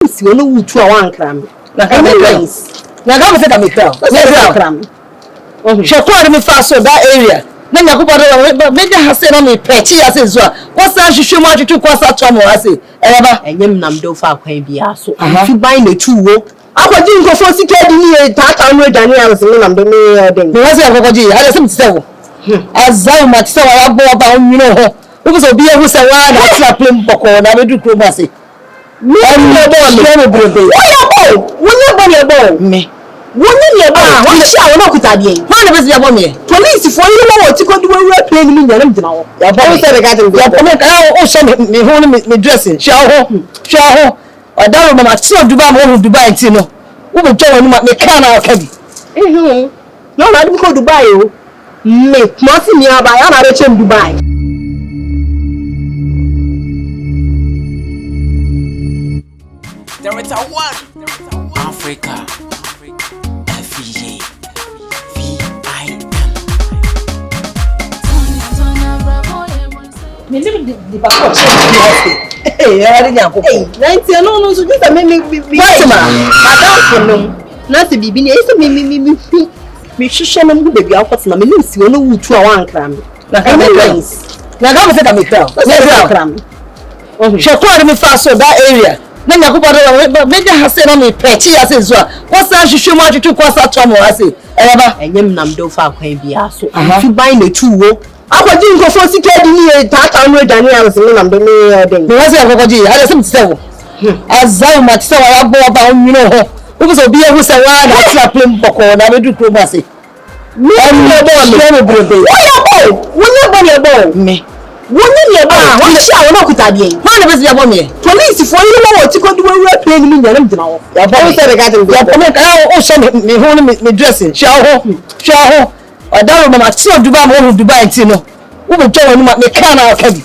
si ono wutu a wan kram na ka me say ka me crown shekwa me fa so that area na nyakopa do me ja hase na me pechi ase zo a kwasa hwehwe mu atwetwe kwasa tomo ase eba enyem nam do fa kwan bia so fi ban na tuwo akwaji nkofo sika di ni tata no adwane a so nam do me den me wase akwaji ada sim tsewo azai matse wa yagbo ba onwino ho wo so bi ehu se wa na ati aplem boko na be du kro ase me me brebe me wonye ne ba wa hia wo na kuta de ma na be se yabo me police for you wo ti ko du wa play ni nyam dina wo ya bo se be ka de ya bo me ka o so me ho me dressing sha ho odaro mama ti o Dubai mo Dubai ti no wo be jowo ni me ka na ka bi no na di ko Dubai o me mo si mi aba ya na re chem Dubai there is a one Africa me live the passport eh ari nyanko eh no so just me Boatemaa madam for no na se bibi ni ese me hwehwe na mu bebi akwotena me nim si ono wutu a wan kram na ka me say ka me crown shekwa me fa so that area na nyakopa do me ja hase na me pechi ase zo a kwasa hwehwe mu atwetwe kwasa tomo ase eba enyem nam do fa kwan bia so fi ban na tuwo akwaji nkofo sika di ni tata no adwane a so nam do me den me wase akwaji ada sim tsewo azai matse wa yagbo ba onwino ho wo so bi ehu se wa na ati aplem boko na be du kro ase me brebe wonye bo me wonye ne ba wa hia wo na kuta de ma na be se yabo me police for you wo ti ko du wa play ni nyam dina wo ya bo se be ka de ya bo me ka o so me ho me dressing sha ho odaro mama ti o Dubai mo Dubai ti no wo be jowo ni me ka na ka bi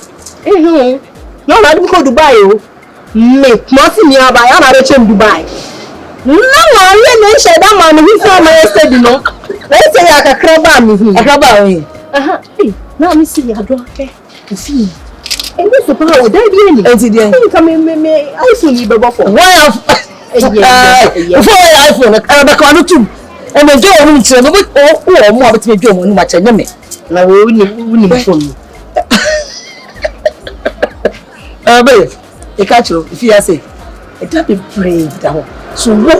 no na di ko Dubai o me mo si mi aba ya na re chem Dubai na wa ye na she da ma no wi so ma yesterday no na say ya kakra ba mi hu akaba we na mi si ya do afe fi e we so pa o da bi ni enti dia ka me iPhone yi be go for why iPhone ka ba no tum o me jowo ni ti no o mo abetime jowo ni ma che nyame na wo ni phone abe e ka chiro if you say e tap be pray da ho so wo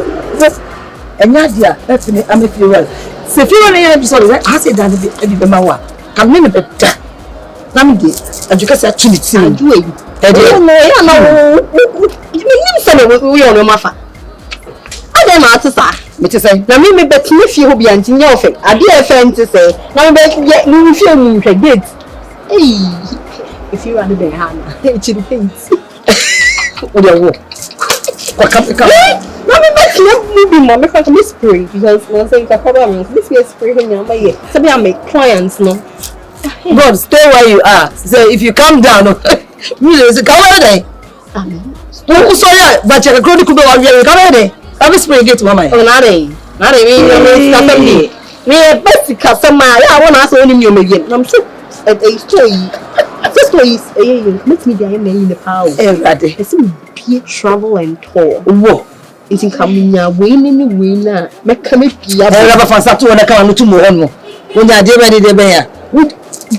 enya dia let me am feel well se feel na episode I say that e be ma wa kam me better na me dey ajuka say actually ti Adjoa yi no ya na wo me nim se na wo yo no mafa ade ma atisa me te say na me betime fie ho bia ntinya ofe ade e fe nti say na me be ni fie mu hwe gate if you run the hana it should think o dey wo kwa kam na me betime mu bi mo me ka me spray because no say ka cover me me spray him na ye so be am clients no God, stay where you are. So if you come down, you say, come over there. Oh, sorry, but you're going to come over here. Come over there. Come spray gate, mama. Oh, nade me best customer. I want to ask only you again. I'm sure a story. Let me die in the power. Everybody. It's a travel and tour. Whoa. It's in Camina, winning winner. Make me I never found that one. I can't do more. When you're ready, they're there.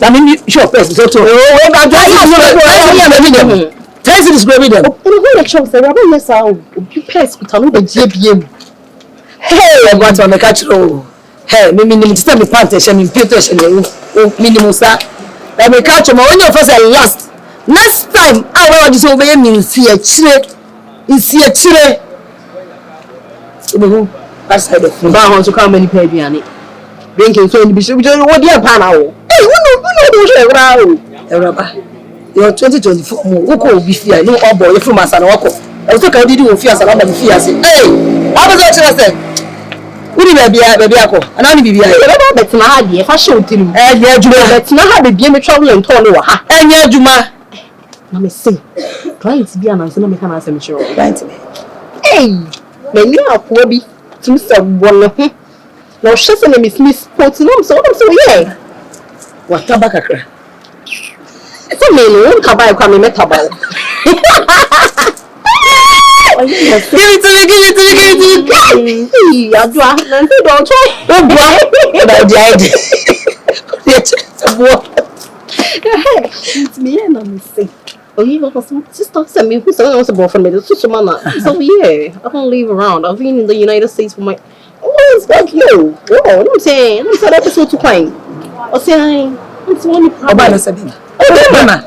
I mean, sure, person. So, oh, I'm going to Thanks is great. Oh, no, actually, say, Rabbi, yes, I'll be pest with a little JBM. Hey, I got on the catch. Oh, hey, maybe you just tell me panties and imputers and minimum, sir. Let me catch them on your first and last. Next time, I will just obey me. See a chile. That's how the Bar to come any pay me. Drinking so in the bishop, what dear panel. Hey, you're 2024. Who could be fear? No, oh boy, from us and walk. I was talking to you, fear, and I'm fear. Hey, I was actually we be baby ako and I be be but na ha if I show to you eh juma but na ha be me travel and turn wa ha eh juma na me say client bi ananso na me kana asem chiro client me hey na ni akwa bi tum se won ho na o hwese na me sport no so yeah what tabakakra so me no ka buy kwa me metaba Give it to me. Adjoa, nanti don't try. Don't go. About the idea. It's me and I'm sick. Oh, you know, sister sent me who's someone else about from me. It's such a man. So yeah, I don't leave around. I've been in the United States for my. Oh, it's like you. Oh, I'm saying episode 2 fine. I say it's only Obama Sabina. Obama.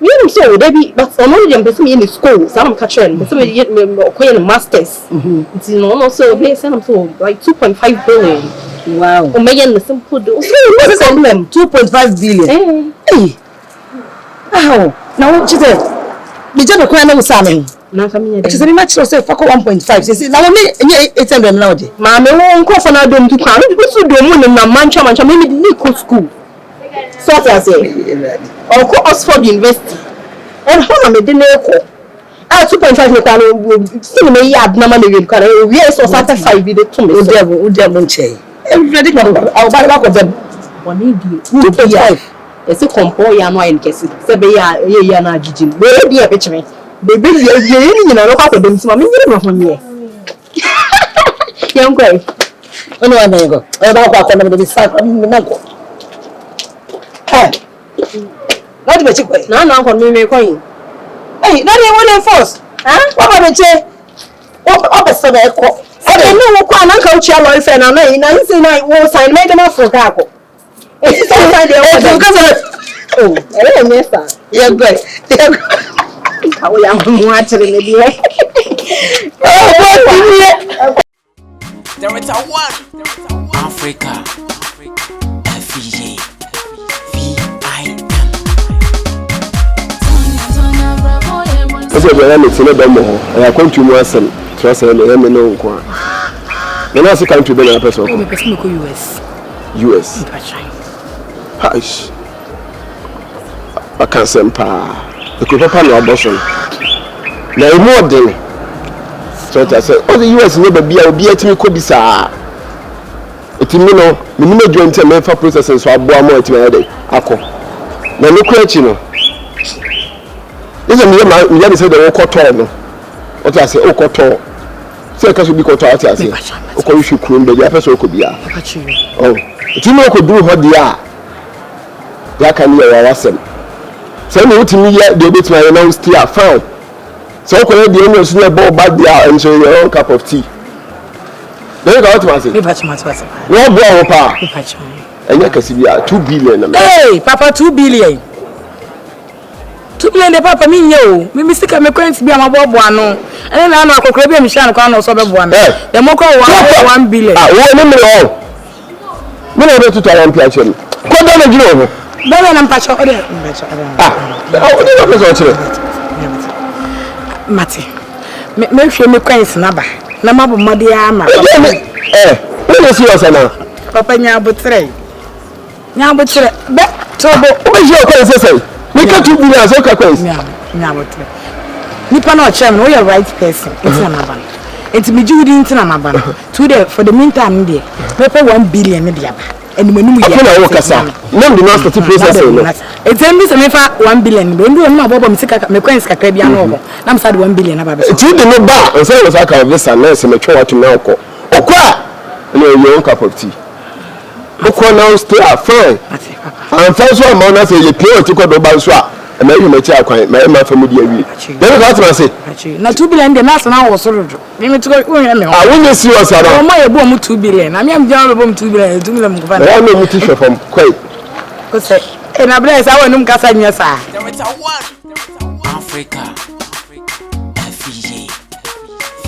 You so they be, but I'm only them person in the school. So I'm catching. But somebody get me acquiring masters. It's so they send them so like 2.5 billion. Wow. Oh, Megan, the simple do. What's the problem? 2.5 billion. Hey. Wow. Now, she said, the job of Quana was salmon. Now, coming she's very much so for 1.5. She said, now, me, 800 now. Mamma won't call for another to come. What's the doing in a mancha, maybe the school? So I say, or go Oxford University. And Holland, the dinner. 2.5 million. Still, may have no money. Yes, or 5 with the 2 million. Everybody can I'll buy back of them. 2.5. It's a compore ya no in case. Say be ya na gijin. Be be a picture me. Baby you know how to dem so me no from here. Young guy. No I go. I ba kwa kwa me say me go. Eh. Not be check boy. Na ko me coin. Hey, na dey one force. What ba be che? O be se be ko. I don't know what I can't tell my friend. I say, I will sign made them off for Caco. It's oh, yes, sir. You're good. How am watching the There is a one. Africa. That's what I'm saying. I come to myself. Trust me, I'm no one. Then I come to the person. US. Hush. I can't say pa. The people no abortion. Now more than. So I said, oh the US never be a me could be sa. It me no join to me for processing so abo more it me dey. Akọ. Na no question no. This is me say the okoto no. What I say okoto. Say ka so bi koto ati ase. Okoyi hwe krum be dia person okobia. Oh. It me okodu ho dia. Ya kan ye wa wasem. Say me utimi ye dey bit my now stay afan. So okoye dey no so na ball back there and so your own cup of tea. Then you got what say? Me patch my twase. No bo ho pa. Me patch. Enya kasi bia 2 billion na. Hey, papa 2 billion. 2 billion de papa mi nye o. Me sika me kwent bia mabobo ano. Ene na ano akokra bia mi sha kwa na so bebo ano. De moko 1 billion. Ah, wo ni me o. Me na be tutu awon pia chem. Ko da na giro ho. Baba na mpacho ode. Ah, o ni na person chere. Mate. Me hwe me kwent na ba. Na mabo made ya ma. We no see us na. Papa nya botre. Nya botre. Be tobo. O be je o kwent say. We can 2 billion so ka kwent. Nya botre. Nipa na o chem no you right person. It's na ba. It's me judi ntina na ba. Today for the meantime there. Papa 1 billion ne dia ba. And when you are no kasa. No the master process no. It's em se me fa 1 billion. Be ndu no abobo me sika me kwens kakra bia no ho. Na me sa de 1 billion na ba be. Ti de no ba, o say we sa ka visa na se me twa what me okọ. Okọ na your own cup of tea. Okọ now stay fine. And first one man na say you play o ti ko do ba so a. Na you me chi akwan, ma fa mu di awie. Then what ma say? Na 2 billion de na so na wo so dodo. Me to go me ho. Ah, we see us ara. O ma ye bo mu 2 billion. Na me am jam bo mu 2 billion. 2 billion ko fa. Na no mu ti hwe fam kwai. Ko say, e na bless awu num kasa nya sa. There is a one. Africa.